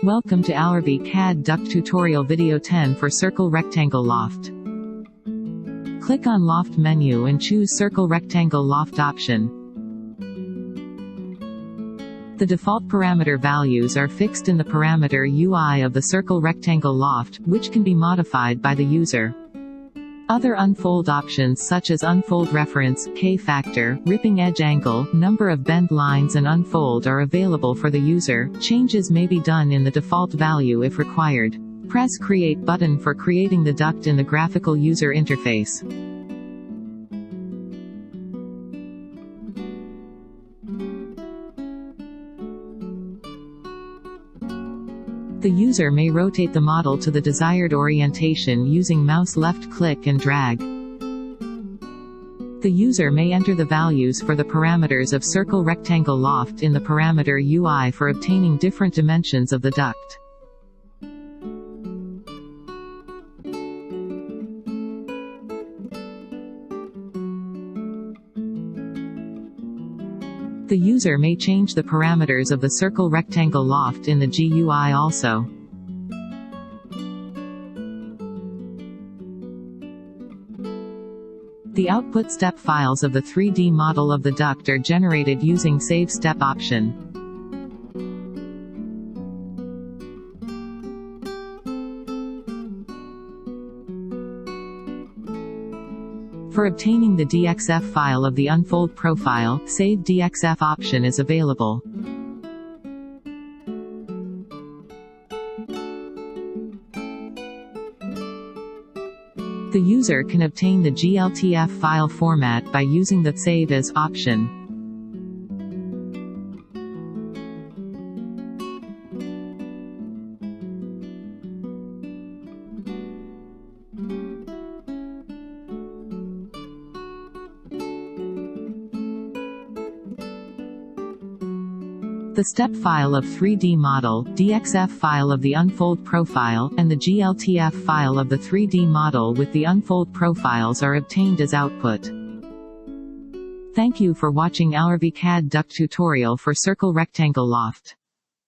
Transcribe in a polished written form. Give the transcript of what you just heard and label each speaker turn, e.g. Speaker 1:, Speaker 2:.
Speaker 1: Welcome to AlarvyCAD Duct Tutorial Video 10 for Circle Rectangle Loft. Click on Loft menu and choose Circle Rectangle Loft option. The default parameter values are fixed in the parameter UI of the Circle Rectangle Loft, which can be modified by the user. Other unfold options such as unfold reference, K-factor, ripping edge angle, number of bend lines and unfold are available for the user. Changes may be done in the default value if required. Press Create button for creating the duct in the graphical user interface. The user may rotate the model to the desired orientation using mouse left click and drag. The user may enter the values for the parameters of Circle Rectangle Loft in the parameter UI for obtaining different dimensions of the duct. The user may change the parameters of the Circle Rectangle Loft in the GUI also. The output step files of the 3D model of the duct are generated using Save Step option. For obtaining the DXF file of the unfold profile, Save DXF option is available. The user can obtain the GLTF file format by using the Save As option. The step file of 3D model, DXF file of the unfold profile, and the GLTF file of the 3D model with the unfold profiles are obtained as output. Thank you for watching AlarvyCAD Duct tutorial for Circle Rectangle Loft.